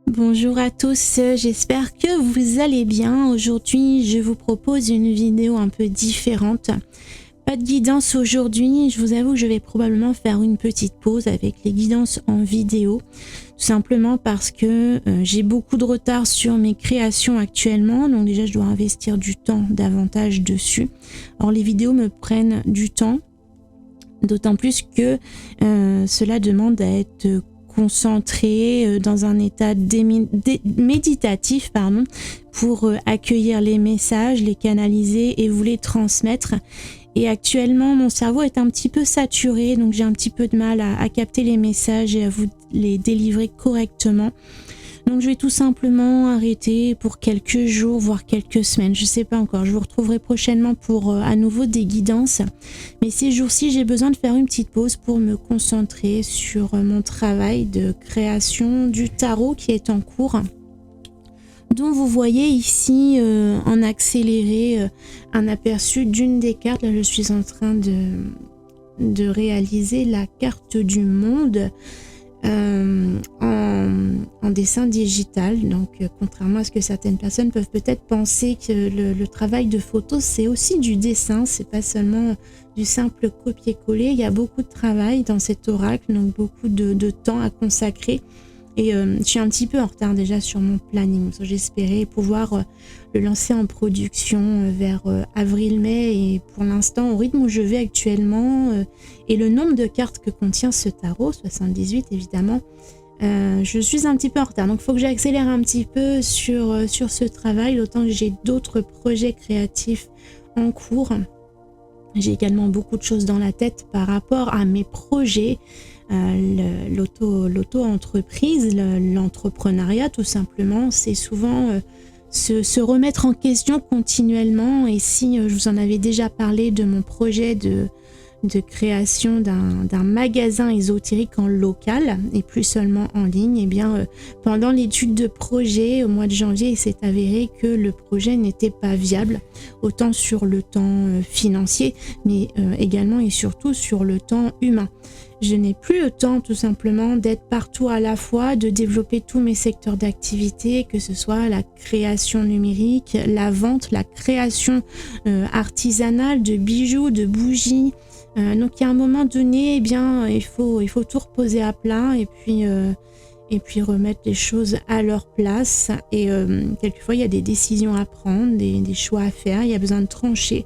Bonjour à tous, j'espère que vous allez bien. Aujourd'hui, je vous propose une vidéo un peu différente. Pas de guidance aujourd'hui, je vous avoue que je vais probablement faire une petite pause avec les guidances en vidéo. Tout simplement parce que j'ai beaucoup de retard sur mes créations actuellement. Donc déjà, je dois investir du temps davantage dessus. Alors les vidéos me prennent du temps, d'autant plus que cela demande à être concentré dans un état méditatif pour accueillir les messages, les canaliser et vous les transmettre. Et actuellement, mon cerveau est un petit peu saturé, donc j'ai un petit peu de mal à capter les messages et à vous les délivrer correctement. Donc je vais tout simplement arrêter pour quelques jours, voire quelques semaines, je ne sais pas encore. Je vous retrouverai prochainement pour à nouveau des guidances. Mais ces jours-ci, j'ai besoin de faire une petite pause pour me concentrer sur mon travail de création du tarot qui est en cours. Dont vous voyez ici en accéléré un aperçu d'une des cartes. Là, je suis en train de réaliser la carte du monde en dessin digital. Donc contrairement à ce que certaines personnes peuvent peut-être penser que le travail de photo c'est aussi du dessin, c'est pas seulement du simple copier-coller. Il y a beaucoup de travail dans cet oracle, donc beaucoup de temps à consacrer. Et je suis un petit peu en retard déjà sur mon planning. J'espérais pouvoir le lancer en production vers avril-mai. Et pour l'instant, au rythme où je vais actuellement et le nombre de cartes que contient ce tarot, 78 évidemment, je suis un petit peu en retard. Donc il faut que j'accélère un petit peu sur ce travail, d'autant que j'ai d'autres projets créatifs en cours. J'ai également beaucoup de choses dans la tête par rapport à mes projets. L'auto-entreprise, l'entrepreneuriat tout simplement, c'est souvent se remettre en question continuellement. Et si je vous en avais déjà parlé de mon projet de création d'un magasin ésotérique en local et plus seulement en ligne, et bien pendant l'étude de projet au mois de janvier, il s'est avéré que le projet n'était pas viable, autant sur le temps financier, mais également et surtout sur le temps humain. Je n'ai plus le temps tout simplement d'être partout à la fois, de développer tous mes secteurs d'activité, que ce soit la création numérique, la vente, la création artisanale de bijoux, de bougies. Donc à un moment donné, eh bien, il faut tout reposer à plat et puis remettre les choses à leur place. Et quelquefois, il y a des décisions à prendre, des choix à faire, il y a besoin de trancher.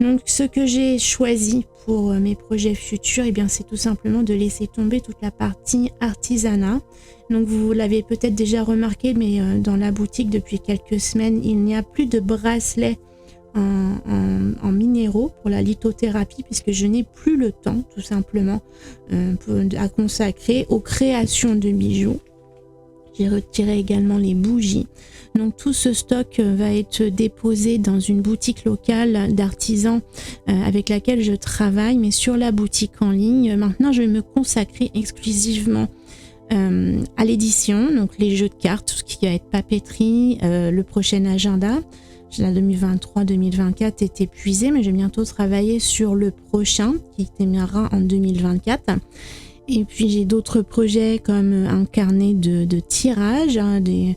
Donc ce que j'ai choisi pour mes projets futurs, eh bien, c'est tout simplement de laisser tomber toute la partie artisanat. Donc vous l'avez peut-être déjà remarqué, mais dans la boutique depuis quelques semaines, il n'y a plus de bracelets en minéraux pour la lithothérapie, puisque je n'ai plus le temps tout simplement à consacrer aux créations de bijoux. J'ai retiré également les bougies. Donc tout ce stock va être déposé dans une boutique locale d'artisans avec laquelle je travaille, mais sur la boutique en ligne. Maintenant, je vais me consacrer exclusivement à l'édition, donc les jeux de cartes, tout ce qui va être papeterie, le prochain agenda. La 2023-2024 est épuisée, mais je vais bientôt travailler sur le prochain qui démarrera en 2024. Et puis j'ai d'autres projets comme un carnet de tirage et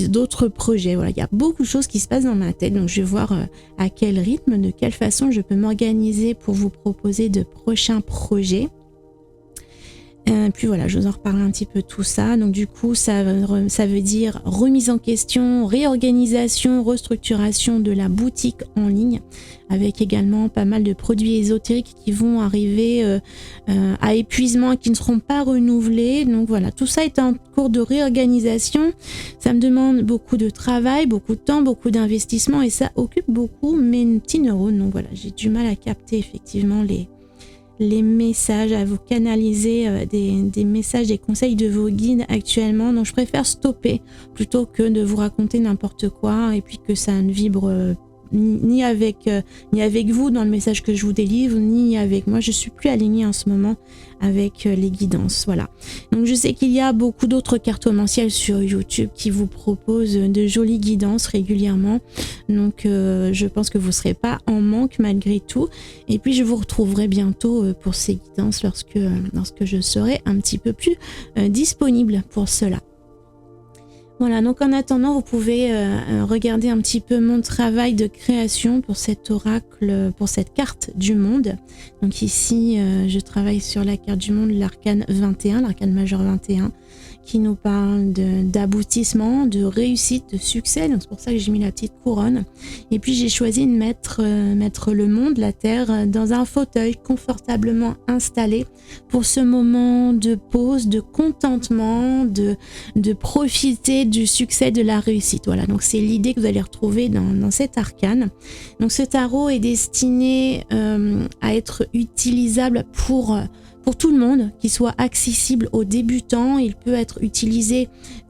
d'autres projets. Voilà, il y a beaucoup de choses qui se passent dans ma tête. Donc je vais voir à quel rythme, de quelle façon je peux m'organiser pour vous proposer de prochains projets. Puis voilà, je vous en reparle un petit peu tout ça. Donc du coup, ça veut dire remise en question, réorganisation, restructuration de la boutique en ligne, avec également pas mal de produits ésotériques qui vont arriver à épuisement et qui ne seront pas renouvelés. Donc voilà, tout ça est en cours de réorganisation. Ça me demande beaucoup de travail, beaucoup de temps, beaucoup d'investissement et ça occupe beaucoup mes petits neurones. Donc voilà, j'ai du mal à capter effectivement les messages, à vous canaliser des messages, des conseils de vos guides actuellement. Donc je préfère stopper plutôt que de vous raconter n'importe quoi et puis que ça ne vibre ni avec vous dans le message que je vous délivre, ni avec moi. Je suis plus alignée en ce moment avec les guidances. Voilà. Donc je sais qu'il y a beaucoup d'autres cartomanciels sur YouTube qui vous proposent de jolies guidances régulièrement. Donc je pense que vous ne serez pas en manque malgré tout. Et puis je vous retrouverai bientôt pour ces guidances lorsque je serai un petit peu plus disponible pour cela. Voilà, donc en attendant, vous pouvez regarder un petit peu mon travail de création pour cet oracle, pour cette carte du monde. Donc ici, je travaille sur la carte du monde, l'arcane 21, l'arcane majeur 21, qui nous parle d'aboutissement, de réussite, de succès. Donc c'est pour ça que j'ai mis la petite couronne. Et puis j'ai choisi de mettre le monde, la terre, dans un fauteuil confortablement installé pour ce moment de pause, de contentement, de profiter du succès, de la réussite. Voilà, donc c'est l'idée que vous allez retrouver dans cet arcane. Donc ce tarot est destiné à être utilisable pour tout le monde, qu'il soit accessible aux débutants. Il peut être utilisé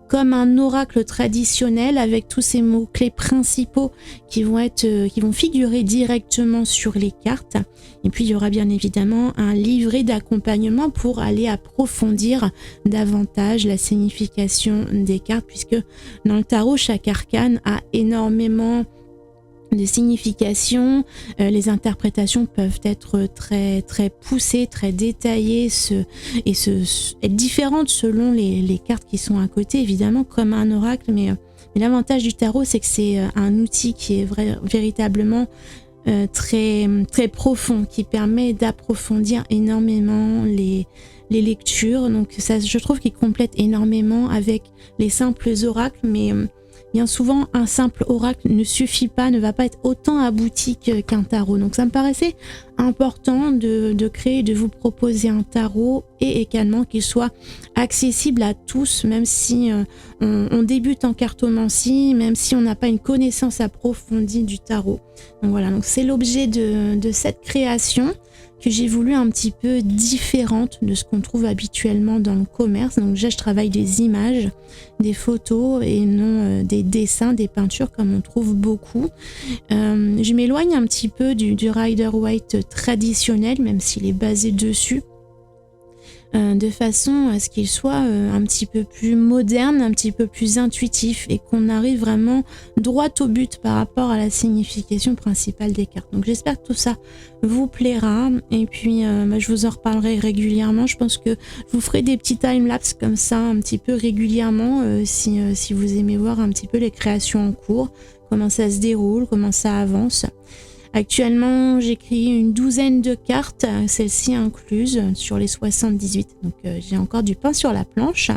comme un oracle traditionnel avec tous ces mots-clés principaux qui vont figurer directement sur les cartes. Et puis il y aura bien évidemment un livret d'accompagnement pour aller approfondir davantage la signification des cartes, puisque dans le tarot, chaque arcane a énormément de significations. Les interprétations peuvent être très très poussées, très détaillées être différentes selon les cartes qui sont à côté, évidemment comme un oracle, mais l'avantage du tarot, c'est que c'est un outil qui est véritablement très très profond, qui permet d'approfondir énormément les lectures. Donc ça, je trouve qu'il complète énormément avec les simples oracles, mais bien souvent, un simple oracle ne suffit pas, ne va pas être autant abouti qu'un tarot. Donc ça me paraissait important de créer, de vous proposer un tarot et également qu'il soit accessible à tous, même si on débute en cartomancie, même si on n'a pas une connaissance approfondie du tarot. Donc voilà, donc c'est l'objet de cette création que j'ai voulu un petit peu différente de ce qu'on trouve habituellement dans le commerce. Donc déjà, je travaille des images, des photos et non des dessins, des peintures comme on trouve beaucoup. Je m'éloigne un petit peu du Rider-Waite traditionnel, même s'il est basé dessus, de façon à ce qu'il soit un petit peu plus moderne, un petit peu plus intuitif et qu'on arrive vraiment droit au but par rapport à la signification principale des cartes. Donc j'espère que tout ça vous plaira et puis je vous en reparlerai régulièrement. Je pense que je vous ferai des petits timelapses comme ça un petit peu régulièrement si vous aimez voir un petit peu les créations en cours, comment ça se déroule, comment ça avance. Actuellement, j'écris une douzaine de cartes, celle-ci incluse, sur les 78. Donc j'ai encore du pain sur la planche.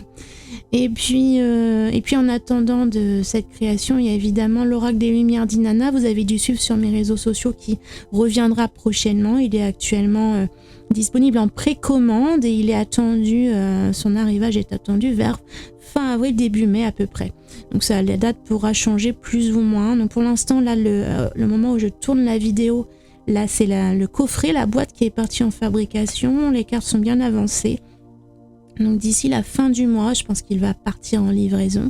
Et puis en attendant de cette création, il y a évidemment l'Oracle des Lumières d'Inanna. Vous avez dû suivre sur mes réseaux sociaux qui reviendra prochainement. Il est actuellement disponible en précommande et il est attendu, son arrivage est attendu vers fin avril, début mai à peu près. Donc ça, la date pourra changer plus ou moins. Donc pour l'instant, là, le moment où je tourne la vidéo, là c'est le coffret, la boîte qui est partie en fabrication. Les cartes sont bien avancées. Donc d'ici la fin du mois, je pense qu'il va partir en livraison.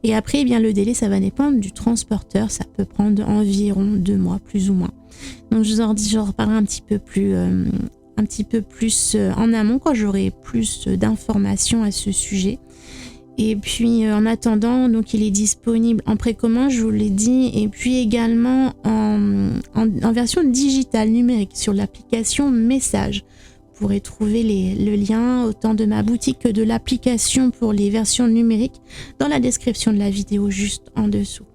Et après, eh bien, le délai, ça va dépendre du transporteur. Ça peut prendre environ 2 mois, plus ou moins. Donc je vous en reparlerai un petit peu plus en amont quand j'aurai plus d'informations à ce sujet. Et puis en attendant, donc il est disponible en précommande, je vous l'ai dit, et puis également en version digitale numérique sur l'application Message. Vous pourrez trouver le lien autant de ma boutique que de l'application pour les versions numériques dans la description de la vidéo juste en dessous.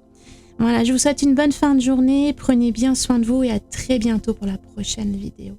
Voilà, je vous souhaite une bonne fin de journée, prenez bien soin de vous et à très bientôt pour la prochaine vidéo.